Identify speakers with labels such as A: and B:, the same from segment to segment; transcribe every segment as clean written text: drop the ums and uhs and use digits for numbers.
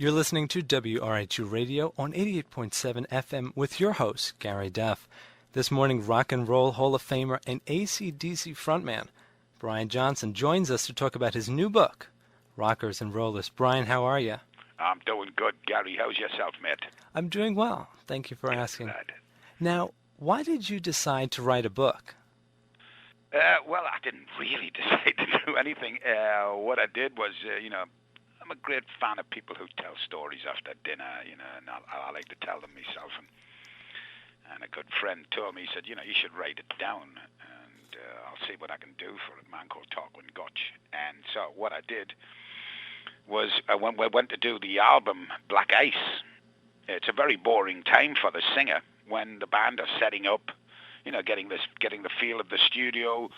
A: You're listening to WRHU Radio on 88.7 FM with your host, Gary Duff. This morning, Rock and Roll Hall of Famer and ACDC frontman Brian Johnson joins us to talk about his new book, Rockers and Rollers. Brian, how are you?
B: I'm doing good, Gary. How's yourself, mate?
A: I'm doing well. Thank you for asking.
B: Glad.
A: Now, why did you decide to write a book?
B: Well, I didn't really decide to do anything. What I did was, I'm a great fan of people who tell stories after dinner, and I like to tell them myself. And a good friend told me, he said, you should write it down, and I'll see what I can do for a man called Tarquin Gotch. And so what I did was I went to do the album Black Ice. It's a very boring time for the singer when the band are setting up, getting the feel of the studio,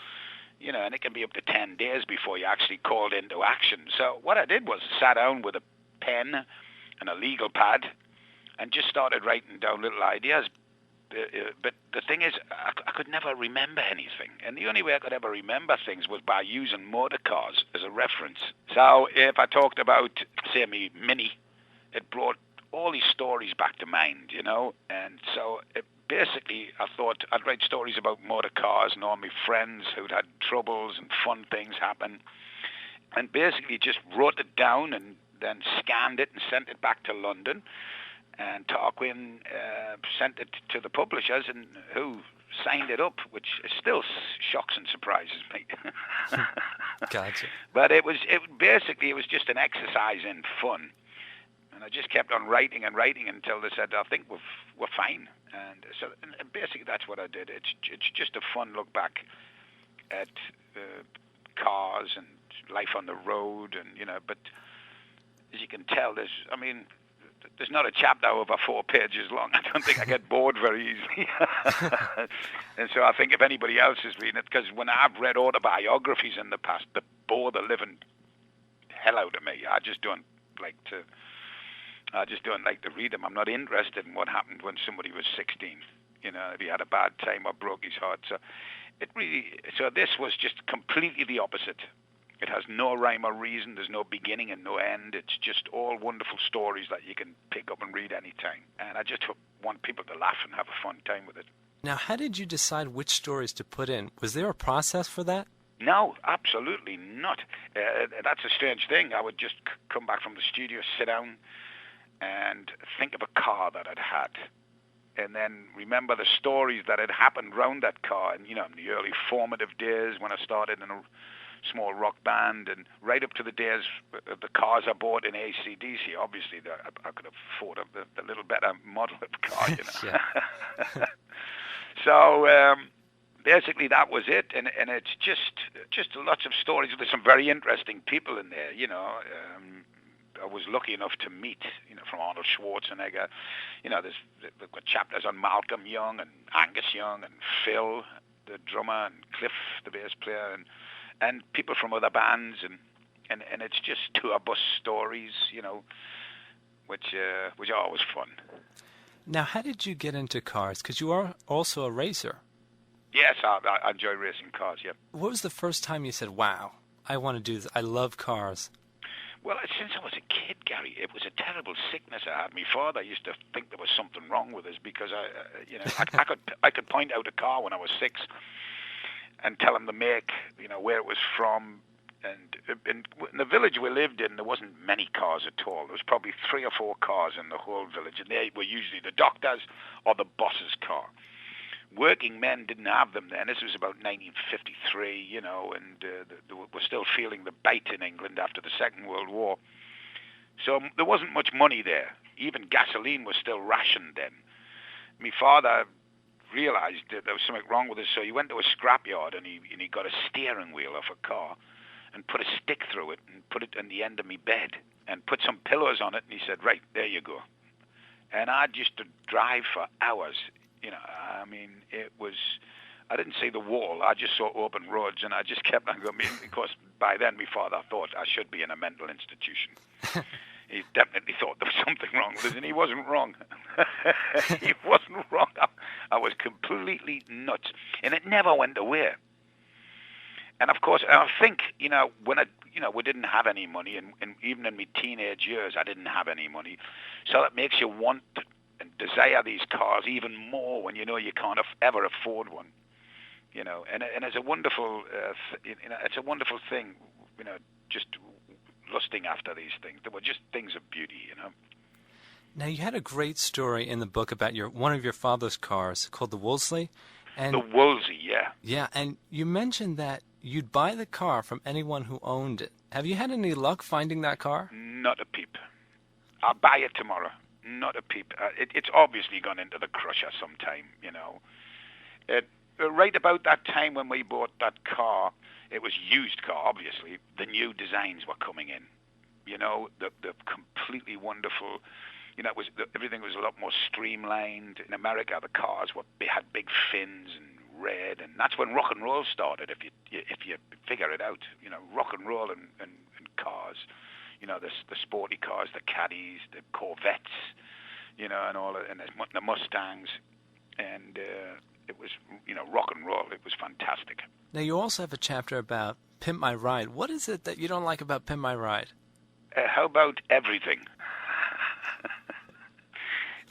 B: and it can be up to 10 days before you're actually called into action. So what I did was sat down with a pen and a legal pad and just started writing down little ideas. But the thing is, I could never remember anything. And the only way I could ever remember things was by using motor cars as a reference. So if I talked about, say, me Mini, it brought all these stories back to mind, And so basically I thought I'd write stories about motor cars and all my friends who'd had troubles and fun things happen. And basically just wrote it down and then scanned it and sent it back to London. And Tarquin sent it to the publishers, and who signed it up, which still shocks and surprises me.
A: Gotcha.
B: But it was just an exercise in fun, and I just kept on writing and writing until they said, "I think we're fine." And so, and basically, that's what I did. It's just a fun look back at cars and life on the road, and But as you can tell, there's not a chapter over 4 pages long. I don't think I get bored very easily. And so I think if anybody else is reading it, because when I've read autobiographies in the past that bore the living hell out of me, I just don't like to read them. I'm not interested in what happened when somebody was 16. If he had a bad time or broke his heart. So this was just completely the opposite. It has no rhyme or reason. There's no beginning and no end. It's just all wonderful stories that you can pick up and read anytime. And I just want people to laugh and have a fun time with it.
A: Now, how did you decide which stories to put in? Was there a process for that?
B: No, absolutely not. That's a strange thing. I would just come back from the studio, sit down, and think of a car that I'd had. And then remember the stories that had happened around that car. And, in the early formative days when I started in a small rock band, and right up to the days of the cars I bought in ACDC. Obviously, I could afford the little better model of car, So basically, that was it, and it's just lots of stories. There's some very interesting people in there, I was lucky enough to meet, from Arnold Schwarzenegger. They've got chapters on Malcolm Young and Angus Young and Phil, the drummer, and Cliff, the bass player, and people from other bands, and it's just tour bus stories, which are always fun.
A: Now, how did you get into cars? Because you are also a racer.
B: Yes, I enjoy racing cars, yeah.
A: What was the first time you said, wow, I want to do this, I love cars?
B: Well, since I was a kid, Gary, it was a terrible sickness I had. My father used to think there was something wrong with us because I could point out a car when I was 6 and tell him the make, where it was from. And in the village we lived in, there wasn't many cars at all. There was probably 3 or 4 cars in the whole village, and they were usually the doctor's or the boss's car. Working men didn't have them then. This was about 1953, and we're still feeling the bite in England after the Second World War. So there wasn't much money there. Even gasoline was still rationed then. My father realized that there was something wrong with us, so he went to a scrapyard and he got a steering wheel off a car and put a stick through it and put it in the end of my bed and put some pillows on it, and he said, right, there you go. And I just to drive for hours. It was, I didn't see the wall, I just saw open roads, and I just kept on going, because by then my father thought I should be in a mental institution. He definitely thought there was something wrong with us, and he wasn't wrong. He wasn't wrong. I was completely nuts, and it never went away. And of course, I think, when I we didn't have any money, and even in my teenage years, I didn't have any money. So that makes you want and desire these cars even more when you know you can't ever afford one. And it's a wonderful, it's a wonderful thing, just lusting after these things. They were just things of beauty.
A: Now, you had a great story in the book about one of your father's cars called the Wolseley. And
B: the Wolseley, yeah.
A: Yeah, and you mentioned that you'd buy the car from anyone who owned it. Have you had any luck finding that car?
B: Not a peep. I'll buy it tomorrow. Not a peep. It's obviously gone into the crusher sometime, Right about that time when we bought that car, it was used car, obviously. The new designs were coming in. The completely wonderful. Everything was a lot more streamlined. In America, the cars had big fins and red, and that's when rock and roll started. If you figure it out, rock and roll and cars, the sporty cars, the Caddies, the Corvettes, and all, and the Mustangs, and it was rock and roll. It was fantastic.
A: Now, you also have a chapter about Pimp My Ride. What is it that you don't like about Pimp My Ride?
B: How about everything?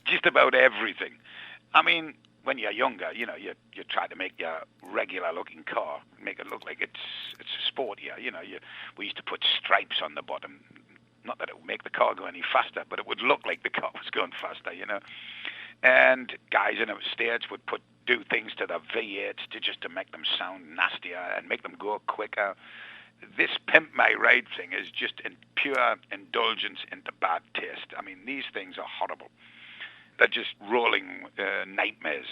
B: Just about everything. I mean, when you're younger, you try to make your regular-looking car, make it look like it's sportier. We used to put stripes on the bottom. Not that it would make the car go any faster, but it would look like the car was going faster, And guys in the States would do things to the V8s to make them sound nastier and make them go quicker. This Pimp My Ride thing is just in pure indulgence into bad taste. I mean, these things are horrible. They're just rolling nightmares.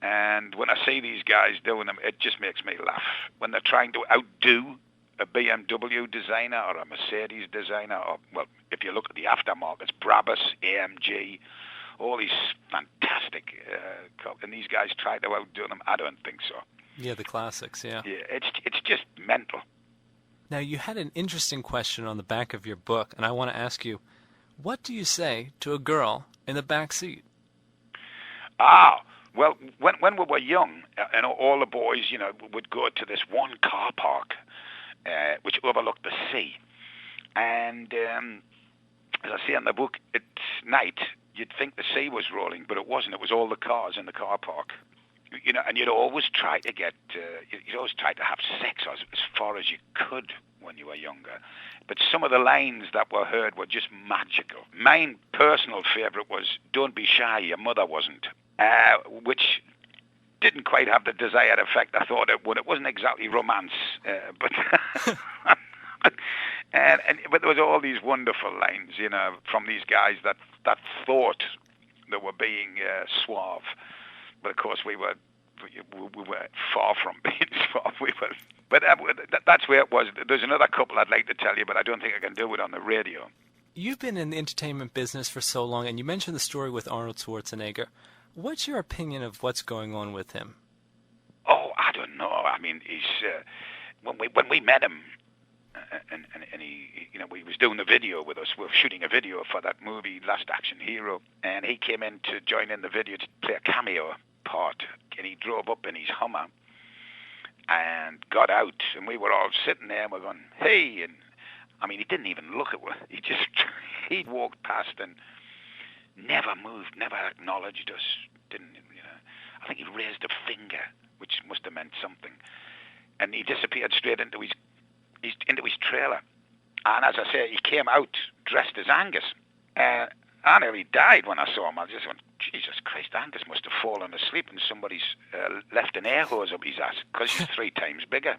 B: And when I see these guys doing them, it just makes me laugh. When they're trying to outdo a BMW designer or a Mercedes designer, or, well, if you look at the aftermarkets, Brabus, AMG, all these fantastic and these guys try to outdo them. I don't think so.
A: Yeah, the classics, yeah.
B: Yeah, it's just mental.
A: Now, you had an interesting question on the back of your book, and I want to ask you, what do you say to a girl in the back seat?
B: Well, when we were young, and all the boys, would go to this one car park, which overlooked the sea. And as I say in the book, it's night. You'd think the sea was rolling, but it wasn't. It was all the cars in the car park. And you'd always try to have sex as far as you could when you were younger. But some of the lines that were heard were just magical. My personal favourite was, "Don't be shy, your mother wasn't," which didn't quite have the desired effect I thought it would. It wasn't exactly romance, but but there was all these wonderful lines, from these guys that thought they were being suave. But of course, we were far from being suave. But that's where it was. There's another couple I'd like to tell you, but I don't think I can do it on the radio.
A: You've been in the entertainment business for so long, and you mentioned the story with Arnold Schwarzenegger. What's your opinion of what's going on with him?
B: Oh, I don't know. I mean, he's when we met him, and he, he was doing the video with us. We were shooting a video for that movie, Last Action Hero, and he came in to join in the video to play a cameo part, and he drove up in his Hummer and got out, and we were all sitting there, and we're going, "Hey," and I mean, he didn't even look at us. He walked past and never moved, never acknowledged us. Didn't, I think he raised a finger, which must have meant something, and he disappeared straight into his trailer. And as I say, he came out dressed as Angus. I nearly died when I saw him. I just went, Jesus Christ, Angus must have fallen asleep and somebody's left an air hose up his ass, because he's 3 times bigger.